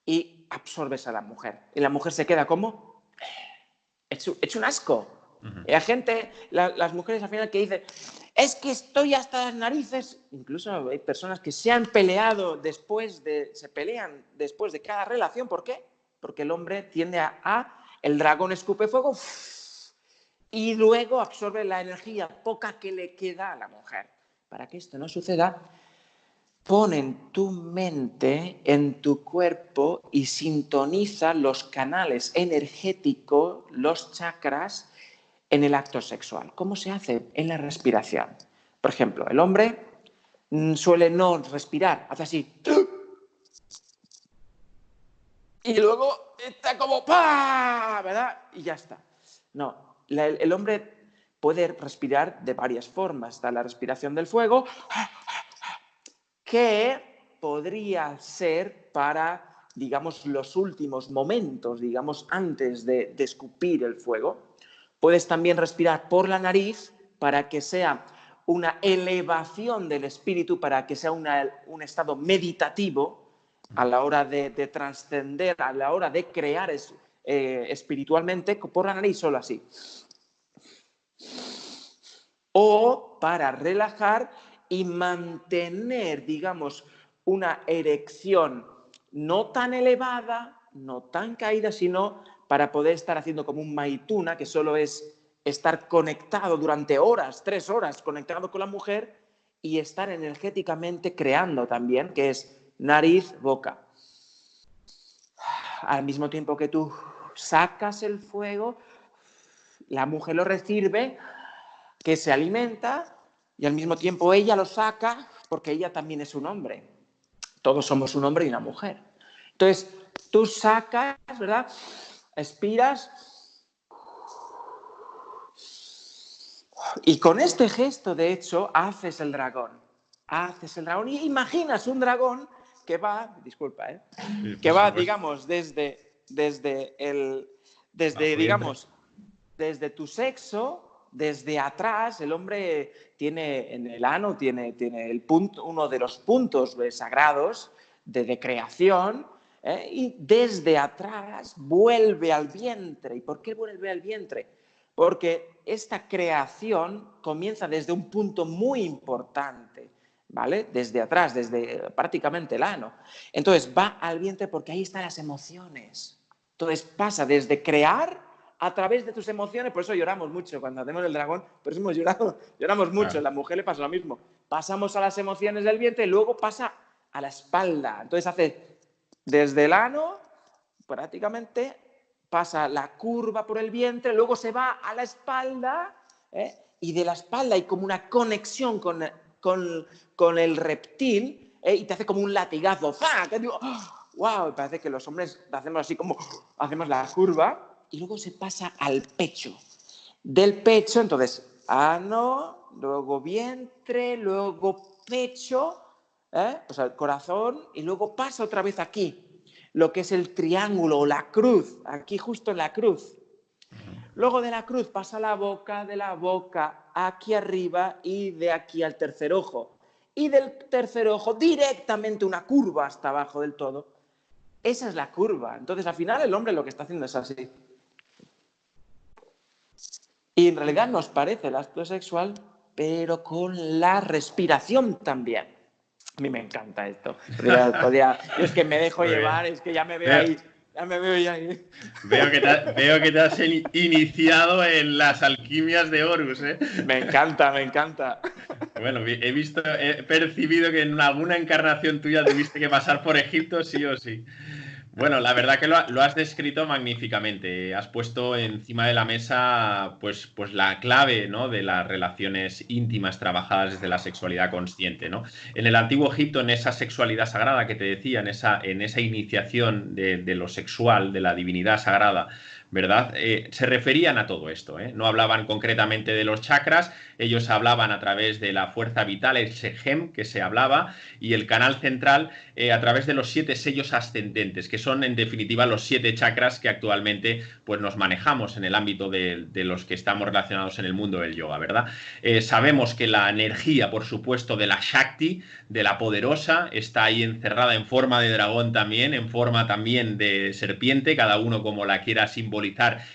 y absorbes a la mujer. Y la mujer se queda como hecho un asco. Y la gente, las mujeres al final que dicen, es que estoy hasta las narices. Incluso hay personas que se han peleado se pelean después de cada relación. ¿Por qué? Porque el hombre tiende el dragón escupe fuego y luego absorbe la energía poca que le queda a la mujer. Para que esto no suceda, pon en tu mente, en tu cuerpo y sintoniza los canales energéticos, los chakras, en el acto sexual. ¿Cómo se hace? En la respiración. Por ejemplo, el hombre suele no respirar, hace así. Y luego está como ¡pah! ¿Verdad? Y ya está. No, el hombre puede respirar de varias formas. Está la respiración del fuego, que podría ser para, digamos, los últimos momentos, digamos, antes de escupir el fuego. Puedes también respirar por la nariz para que sea una elevación del espíritu, para que sea un estado meditativo a la hora de trascender, a la hora de crear espiritualmente, por la nariz solo así. O para relajar y mantener, digamos, una erección no tan elevada, no tan caída, sino para poder estar haciendo como un maituna, que solo es estar conectado durante horas, 3 horas, conectado con la mujer y estar energéticamente creando también, que es nariz, boca. Al mismo tiempo que tú sacas el fuego, la mujer lo recibe, que se alimenta, y al mismo tiempo ella lo saca porque ella también es un hombre. Todos somos un hombre y una mujer. Entonces, tú sacas, ¿verdad? Expiras. Y con este gesto, de hecho, haces el dragón. Haces el dragón y imaginas un dragón que va, disculpa, Sí, que por va, supuesto. digamos, desde Bajo vientre. digamos, desde tu sexo, desde atrás. El hombre tiene en el ano, tiene el punto, uno de los puntos sagrados de creación, y desde atrás vuelve al vientre. ¿Y por qué vuelve al vientre? Porque esta creación comienza desde un punto muy importante, ¿vale? Desde atrás, desde prácticamente el ano. Entonces va al vientre porque ahí están las emociones. Entonces pasa desde crear a través de tus emociones. Por eso lloramos mucho cuando hacemos el dragón, por eso hemos llorado, lloramos mucho. A Claro. la mujer le pasa lo mismo. Pasamos a las emociones del vientre y luego pasa a la espalda. Entonces hace desde el ano, prácticamente, pasa la curva por el vientre, luego se va a la espalda, y de la espalda hay como una conexión con el reptil, y te hace como un latigazo. ¡Fa! Que digo, ¡oh! ¡Wow! Parece que los hombres hacemos así como, hacemos la curva, y luego se pasa al pecho. Del pecho, entonces, ano, luego vientre, luego pecho, o sea, el corazón, y luego pasa otra vez aquí, lo que es el triángulo o la cruz, aquí justo en la cruz. Luego de la cruz pasa a la boca, de la boca aquí arriba y de aquí al tercer ojo. Y del tercer ojo directamente una curva hasta abajo del todo. Esa es la curva. Entonces, al final, el hombre lo que está haciendo es así. Y en realidad nos parece el acto sexual, pero con la respiración también. A mí me encanta esto. Yo es que me dejo Muy bien. llevar, es que ya me veo Veo, ahí. Ya me veo ahí. veo que te has iniciado en las alquimias de Horus, ¿eh? Me encanta, me encanta. Bueno, he percibido que en alguna encarnación tuya tuviste que pasar por Egipto, sí o sí. Bueno, la verdad que lo has descrito magníficamente. Has puesto encima de la mesa, pues la clave, ¿no?, de las relaciones íntimas trabajadas desde la sexualidad consciente, ¿no? En el antiguo Egipto, en esa sexualidad sagrada que te decía, en esa iniciación de lo sexual, de la divinidad sagrada, ¿verdad? Se referían a todo esto, ¿eh? No hablaban concretamente de los chakras, ellos hablaban a través de la fuerza vital, el Shechem que se hablaba, y el canal central a través de los 7 sellos ascendentes, que son en definitiva los 7 chakras que actualmente pues, nos manejamos en el ámbito de los que estamos relacionados en el mundo del yoga, ¿verdad? Sabemos que la energía, por supuesto, de la Shakti, de la poderosa, está ahí encerrada en forma de dragón también, en forma también de serpiente, cada uno como la quiera simbolizar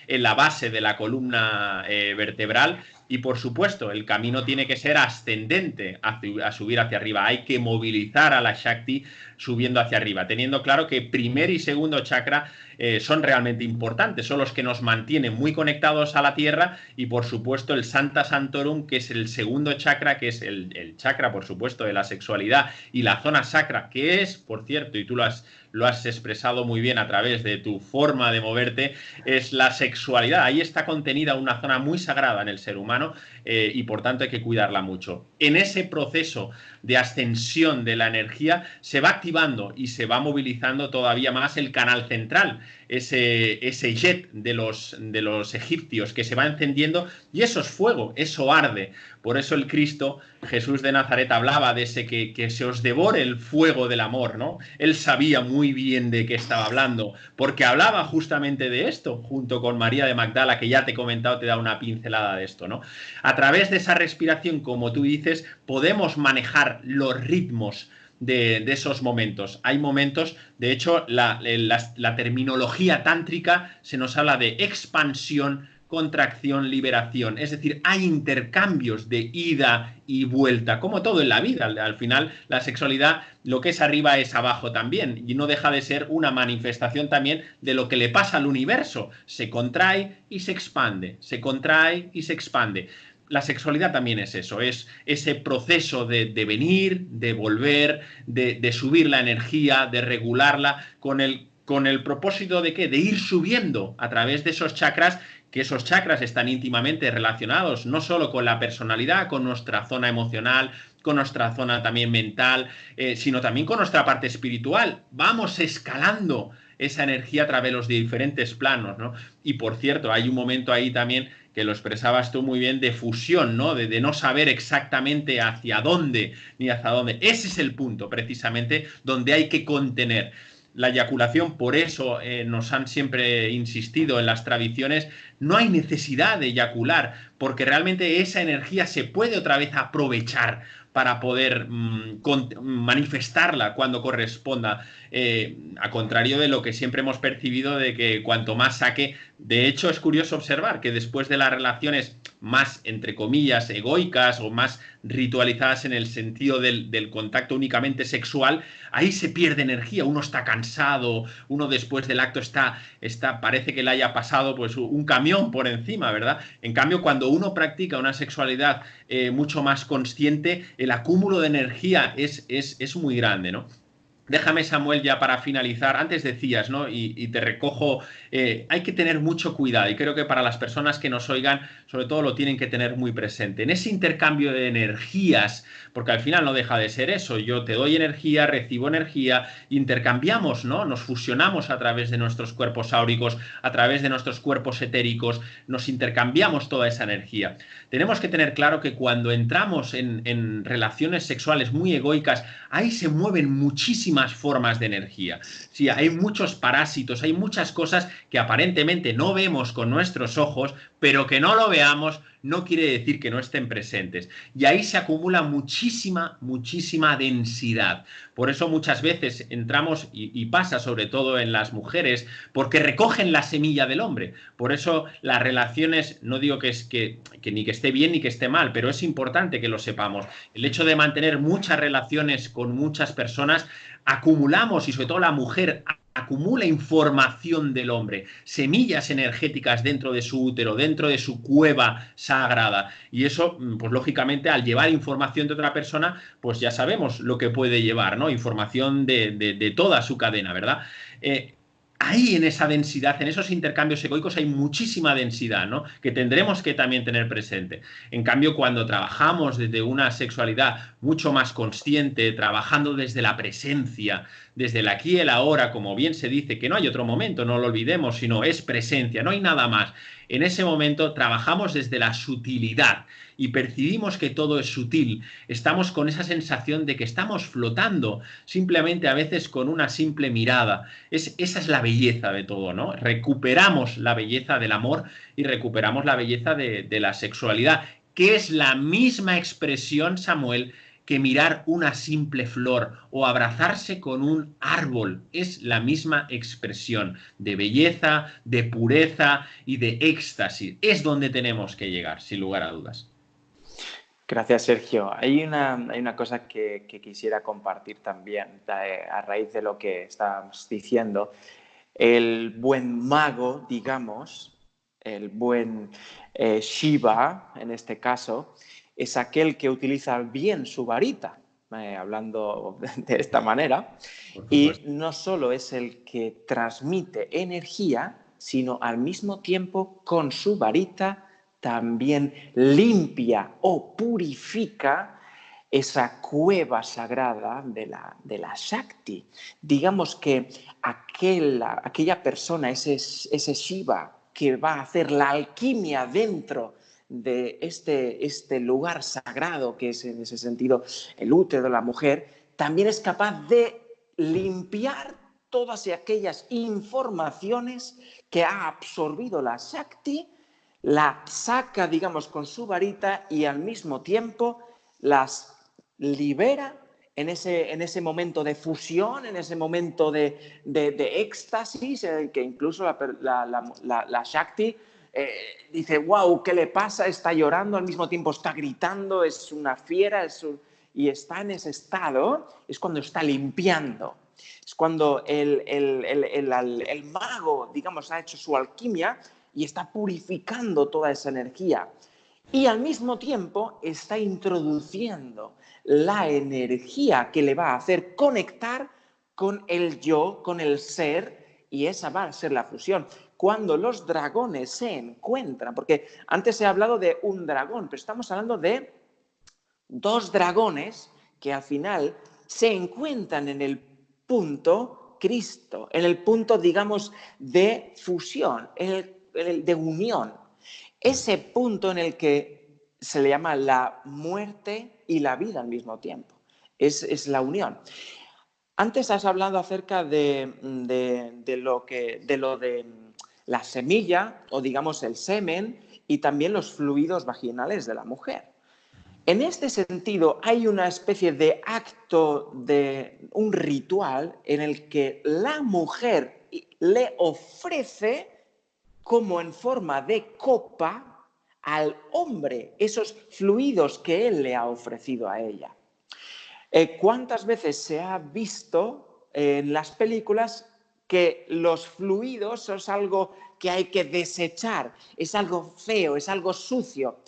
en la base de la columna vertebral. Y por supuesto, el camino tiene que ser ascendente a subir hacia arriba. Hay que movilizar a la Shakti subiendo hacia arriba, teniendo claro que primer y segundo chakra son realmente importantes, son los que nos mantienen muy conectados a la tierra, y por supuesto el Santa Santorum, que es el segundo chakra, que es el chakra, por supuesto, de la sexualidad, y la zona sacra, que es, por cierto, y tú lo has expresado muy bien a través de tu forma de moverte, es la sexualidad. Ahí está contenida una zona muy sagrada en el ser humano, y por tanto hay que cuidarla mucho. En ese proceso de ascensión de la energía se va activando y se va movilizando todavía más el canal central, ese jet de los egipcios que se va encendiendo, y eso es fuego, eso arde. Por eso el Cristo, Jesús de Nazaret, hablaba de ese que se os devore el fuego del amor, ¿no? Él sabía muy bien de qué estaba hablando, porque hablaba justamente de esto, junto con María de Magdala, que ya te he comentado, te da una pincelada de esto, ¿no? A través de esa respiración, como tú dices, podemos manejar los ritmos de esos momentos. Hay momentos, de hecho, la terminología tántrica se nos habla de expansión, contracción, liberación. Es decir, hay intercambios de ida y vuelta, como todo en la vida. Al final, la sexualidad, lo que es arriba es abajo también, y no deja de ser una manifestación también de lo que le pasa al universo. Se contrae y se expande, se contrae y se expande. La sexualidad también es eso, es ese proceso de venir, de volver, de subir la energía, de regularla con el propósito de ¿qué? De ir subiendo a través de esos chakras, que esos chakras están íntimamente relacionados no solo con la personalidad, con nuestra zona emocional, con nuestra zona también mental, sino también con nuestra parte espiritual. Vamos escalando esa energía a través de los diferentes planos, ¿no? Y por cierto, hay un momento ahí también que lo expresabas tú muy bien, de fusión, ¿no? De no saber exactamente hacia dónde ni hacia dónde. Ese es el punto, precisamente, donde hay que contener. La eyaculación, por eso nos han siempre insistido en las tradiciones, no hay necesidad de eyacular, porque realmente esa energía se puede otra vez aprovechar para poder manifestarla cuando corresponda, a contrario de lo que siempre hemos percibido de que cuanto más saque. De hecho, es curioso observar que después de las relaciones más, entre comillas, egoicas o más ritualizadas en el sentido del contacto únicamente sexual, ahí se pierde energía, uno está cansado, uno después del acto parece que le haya pasado pues un camión por encima, ¿verdad? En cambio, cuando uno practica una sexualidad mucho más consciente, el acúmulo de energía es muy grande, ¿no? Déjame, Samuel, ya para finalizar, antes decías, ¿no? Y te recojo, hay que tener mucho cuidado y creo que para las personas que nos oigan, sobre todo lo tienen que tener muy presente. En ese intercambio de energías, porque al final no deja de ser eso, yo te doy energía, recibo energía, intercambiamos, ¿no? Nos fusionamos a través de nuestros cuerpos áuricos, a través de nuestros cuerpos etéricos, nos intercambiamos toda esa energía. Tenemos que tener claro que cuando entramos en relaciones sexuales muy egoicas, ahí se mueven muchísimas formas de energía. Sí, hay muchos parásitos, hay muchas cosas que aparentemente no vemos con nuestros ojos, pero que no lo veamos no quiere decir que no estén presentes. Y ahí se acumula muchísima, muchísima densidad. Por eso muchas veces entramos, y pasa sobre todo en las mujeres, porque recogen la semilla del hombre. Por eso las relaciones, no digo que ni que esté bien ni que esté mal, pero es importante que lo sepamos. El hecho de mantener muchas relaciones con muchas personas, acumulamos, y sobre todo la mujer acumula información del hombre, semillas energéticas dentro de su útero, dentro de su cueva sagrada. Y eso, pues lógicamente, al llevar información de otra persona, pues ya sabemos lo que puede llevar, ¿no? Información de toda su cadena, ¿verdad? Ahí en esa densidad, en esos intercambios egoicos hay muchísima densidad, ¿no? Que tendremos que también tener presente. En cambio, cuando trabajamos desde una sexualidad mucho más consciente, trabajando desde la presencia, desde el aquí y el ahora, como bien se dice, que no hay otro momento, no lo olvidemos, sino es presencia, no hay nada más. En ese momento trabajamos desde la sutilidad y percibimos que todo es sutil. Estamos con esa sensación de que estamos flotando, simplemente a veces con una simple mirada. Esa es la belleza de todo, ¿no? Recuperamos la belleza del amor y recuperamos la belleza de la sexualidad, que es la misma expresión, Samuel, que mirar una simple flor o abrazarse con un árbol. Es la misma expresión de belleza, de pureza y de éxtasis. Es donde tenemos que llegar, sin lugar a dudas. Gracias, Sergio. Hay una cosa que quisiera compartir también a raíz de lo que estábamos diciendo. El buen mago, digamos, el buen Shiva, en este caso, es aquel que utiliza bien su varita, hablando de esta manera, y no solo es el que transmite energía, sino al mismo tiempo con su varita también limpia o purifica esa cueva sagrada de la Shakti. Digamos que aquella persona, ese Shiva, que va a hacer la alquimia dentro de este lugar sagrado, que es en ese sentido el útero de la mujer, también es capaz de limpiar todas aquellas informaciones que ha absorbido la Shakti, la saca, digamos, con su varita y al mismo tiempo las libera en ese momento de fusión, en ese momento de éxtasis, en el que incluso la Shakti dice, wow, ¿qué le pasa? Está llorando, al mismo tiempo está gritando, es una fiera, y está en ese estado, es cuando está limpiando. Es cuando el mago, digamos, ha hecho su alquimia y está purificando toda esa energía. Y al mismo tiempo está introduciendo la energía que le va a hacer conectar con el yo, con el ser, y esa va a ser la fusión. Cuando los dragones se encuentran, porque antes he hablado de un dragón, pero estamos hablando de dos dragones que al final se encuentran en el punto Cristo, en el punto, digamos, de fusión, en el de unión. Ese punto en el que se le llama la muerte y la vida al mismo tiempo. Es la unión. Antes has hablado acerca de la semilla, o digamos el semen, y también los fluidos vaginales de la mujer. En este sentido, hay una especie de acto, de un ritual en el que la mujer le ofrece, como en forma de copa, al hombre esos fluidos que él le ha ofrecido a ella. ¿Cuántas veces se ha visto en las películas que los fluidos es algo que hay que desechar, es algo feo, es algo sucio?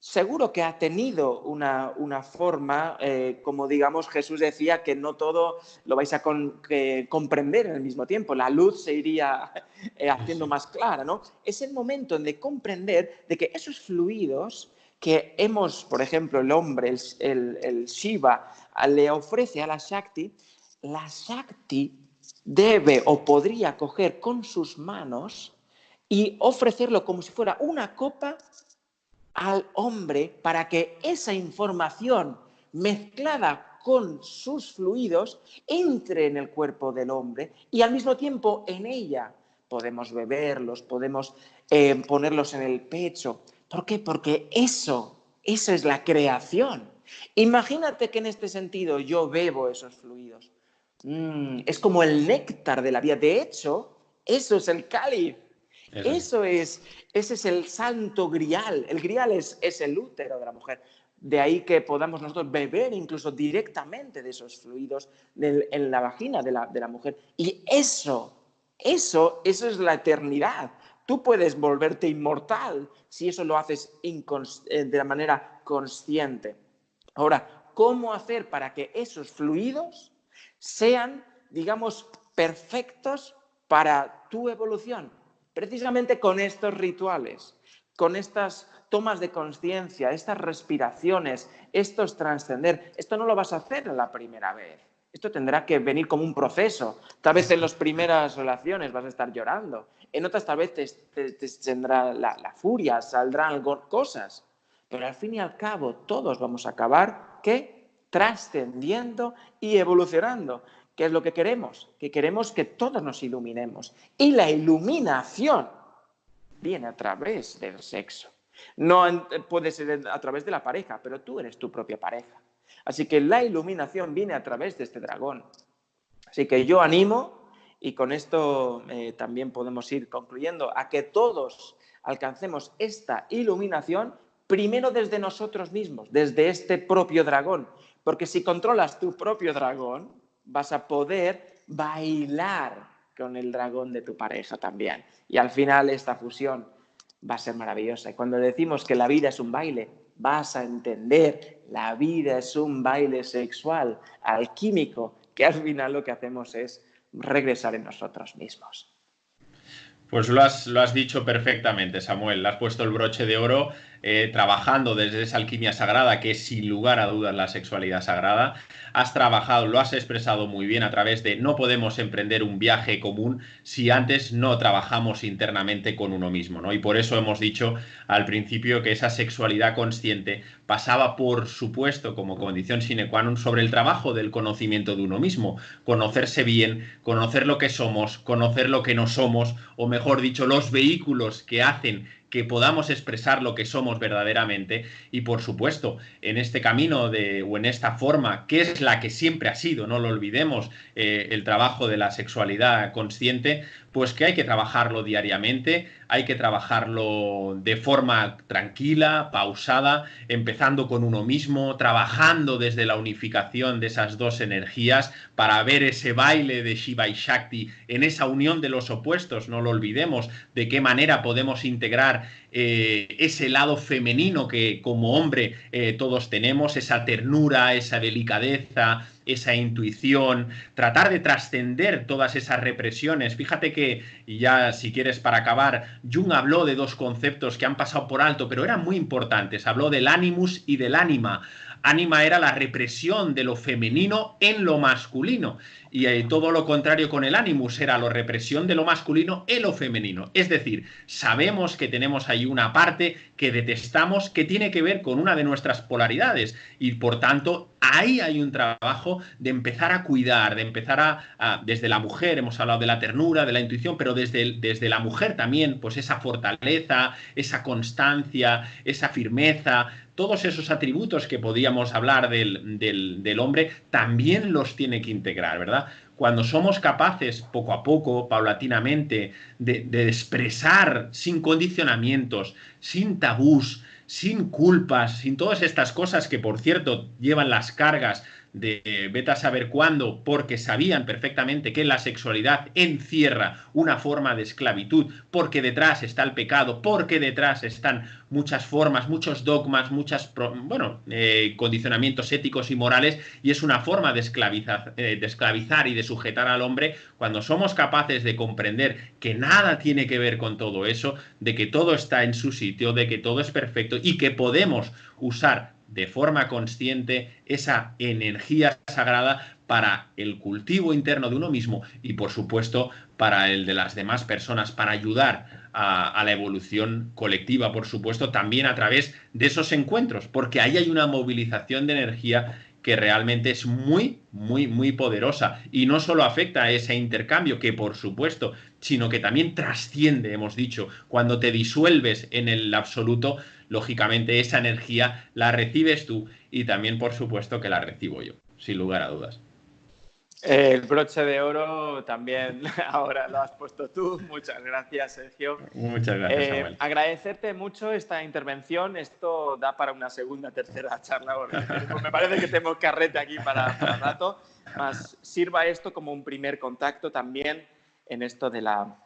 Seguro que ha tenido una forma, como digamos Jesús decía, que no todo lo vais a comprender en el mismo tiempo. La luz se iría haciendo más clara, ¿no? Es el momento de comprender de que esos fluidos que hemos, por ejemplo, el hombre, el Shiva, le ofrece a la Shakti debe o podría coger con sus manos y ofrecerlo como si fuera una copa al hombre para que esa información mezclada con sus fluidos entre en el cuerpo del hombre y al mismo tiempo en ella. Podemos beberlos, podemos ponerlos en el pecho. ¿Por qué? Porque eso es la creación. Imagínate que en este sentido yo bebo esos fluidos. Es como el néctar de la vida. De hecho, eso es el cáliz. Ese es el santo grial. El grial es el útero de la mujer. De ahí que podamos nosotros beber incluso directamente de esos fluidos en la vagina de la mujer. Y eso es la eternidad. Tú puedes volverte inmortal si eso lo haces de la manera consciente. Ahora, ¿cómo hacer para que esos fluidos sean, digamos, perfectos para tu evolución? Precisamente con estos rituales, con estas tomas de conciencia, estas respiraciones, estos trascender. Esto no lo vas a hacer la primera vez. Esto tendrá que venir como un proceso. Tal vez en las primeras relaciones vas a estar llorando. En otras tal vez te tendrá la furia, saldrán cosas. Pero al fin y al cabo todos vamos a acabar, ¿qué? Trascendiendo y evolucionando. ¿Qué es lo que queremos? Que queremos que todos nos iluminemos. Y la iluminación viene a través del sexo. No puede ser a través de la pareja, pero tú eres tu propia pareja. Así que la iluminación viene a través de este dragón. Así que yo animo, y con esto también podemos ir concluyendo, a que todos alcancemos esta iluminación primero desde nosotros mismos, desde este propio dragón. Porque si controlas tu propio dragón, vas a poder bailar con el dragón de tu pareja también. Y al final esta fusión va a ser maravillosa. Y cuando decimos que la vida es un baile, vas a entender, la vida es un baile sexual, alquímico, que al final lo que hacemos es regresar en nosotros mismos. Pues lo has dicho perfectamente, Samuel. Le has puesto el broche de oro, trabajando desde esa alquimia sagrada, que es sin lugar a dudas la sexualidad sagrada. Has trabajado, lo has expresado muy bien a través de no podemos emprender un viaje común si antes no trabajamos internamente con uno mismo, ¿no? Y por eso hemos dicho al principio que esa sexualidad consciente pasaba, por supuesto, como condición sine qua non sobre el trabajo del conocimiento de uno mismo. Conocerse bien, conocer lo que somos, conocer lo que no somos, o mejor dicho, los vehículos que hacen que podamos expresar lo que somos verdaderamente y, por supuesto, en este camino o en esta forma, que es la que siempre ha sido, no lo olvidemos, el trabajo de la sexualidad consciente, pues que hay que trabajarlo diariamente, hay que trabajarlo de forma tranquila, pausada, empezando con uno mismo, trabajando desde la unificación de esas dos energías para ver ese baile de Shiva y Shakti en esa unión de los opuestos, no lo olvidemos, de qué manera podemos integrar ese lado femenino que como hombre todos tenemos, esa ternura, esa delicadeza, esa intuición, tratar de trascender todas esas represiones. Fíjate que, y ya si quieres para acabar, Jung habló de dos conceptos que han pasado por alto, pero eran muy importantes. Habló del animus y del ánima. Ánima era la represión de lo femenino en lo masculino y todo lo contrario con el animus era la represión de lo masculino en lo femenino. Es decir, sabemos que tenemos ahí una parte que detestamos que tiene que ver con una de nuestras polaridades y por tanto ahí hay un trabajo de empezar a cuidar, de empezar desde la mujer, hemos hablado de la ternura, de la intuición, pero desde la mujer también, pues esa fortaleza, esa constancia, esa firmeza, todos esos atributos que podíamos hablar del hombre, también los tiene que integrar, ¿verdad? Cuando somos capaces, poco a poco, paulatinamente, de expresar sin condicionamientos, sin tabús, sin culpas, sin todas estas cosas que, por cierto, llevan las cargas de vete a saber cuándo, porque sabían perfectamente que la sexualidad encierra una forma de esclavitud, porque detrás está el pecado, porque detrás están muchas formas, muchos dogmas, condicionamientos éticos y morales, y es una forma de esclavizar y de sujetar al hombre. Cuando somos capaces de comprender que nada tiene que ver con todo eso, de que todo está en su sitio, de que todo es perfecto y que podemos usar de forma consciente esa energía sagrada para el cultivo interno de uno mismo y, por supuesto, para el de las demás personas, para ayudar a la evolución colectiva, por supuesto, también a través de esos encuentros, porque ahí hay una movilización de energía que realmente es muy, muy, muy poderosa y no solo afecta a ese intercambio, que por supuesto, sino que también trasciende, hemos dicho, cuando te disuelves en el absoluto, lógicamente esa energía la recibes tú y también, por supuesto, que la recibo yo, sin lugar a dudas. El broche de oro también ahora lo has puesto tú. Muchas gracias, Sergio. Muchas gracias, Samuel. Agradecerte mucho esta intervención. Esto da para una segunda, tercera charla. Me parece que tenemos carrete aquí para rato. Más sirva esto como un primer contacto también en esto de la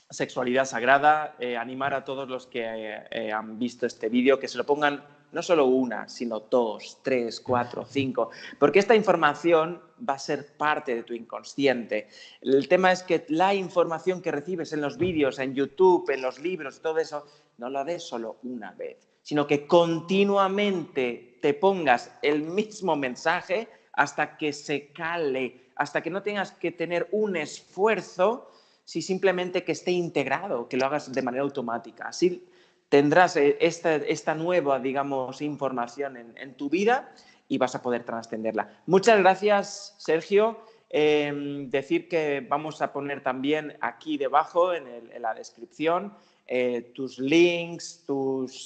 sexualidad sagrada. Animar a todos los que han visto este vídeo que se lo pongan no solo una, sino 2, 3, 4, 5, porque esta información va a ser parte de tu inconsciente. El tema es que la información que recibes en los vídeos, en YouTube, en los libros, todo eso, no lo des solo una vez, sino que continuamente te pongas el mismo mensaje hasta que se cale, hasta que no tengas que tener un esfuerzo, si simplemente que esté integrado, que lo hagas de manera automática. Así tendrás esta nueva, digamos, información en tu vida y vas a poder trascenderla. Muchas gracias, Sergio. Decir que vamos a poner también aquí debajo en la descripción tus links,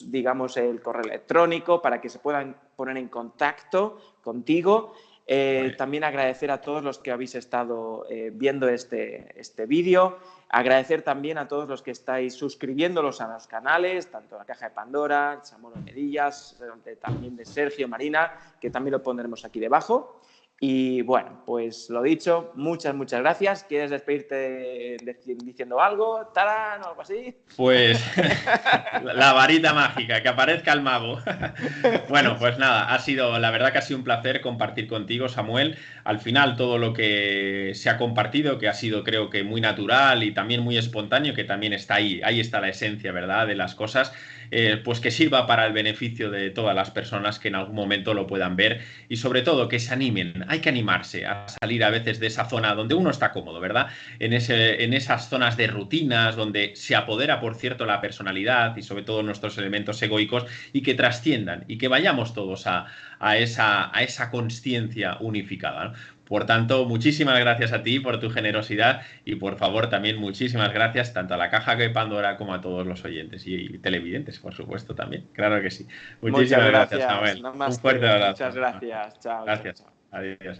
digamos, el correo electrónico para que se puedan poner en contacto contigo. También agradecer a todos los que habéis estado viendo este vídeo. Agradecer también a todos los que estáis suscribiéndolos a los canales, tanto La Caja de Pandora, Samuel Medillas, también de Sergio, Marina, que también lo pondremos aquí debajo. Y bueno, pues lo dicho, muchas gracias. ¿Quieres despedirte diciendo algo, Tarán, o algo así? Pues la varita mágica, que aparezca el mago. Bueno, pues nada, la verdad que ha sido un placer compartir contigo, Samuel. Al final todo lo que se ha compartido, que ha sido creo que muy natural y también muy espontáneo, que también está ahí está la esencia, ¿verdad?, de las cosas. Pues que sirva para el beneficio de todas las personas que en algún momento lo puedan ver y sobre todo que se animen. Hay que animarse a salir a veces de esa zona donde uno está cómodo, ¿verdad? En esas zonas de rutinas donde se apodera, por cierto, la personalidad y sobre todo nuestros elementos egoicos y que trasciendan y que vayamos todos a esa consciencia unificada, ¿no? Por tanto, muchísimas gracias a ti por tu generosidad y por favor también muchísimas gracias tanto a La Caja de Pandora como a todos los oyentes y televidentes, por supuesto, también. Claro que sí. Muchísimas gracias, Samuel. Namaste. Un fuerte abrazo. Muchas gracias. Chao. Gracias. Chao. Adiós.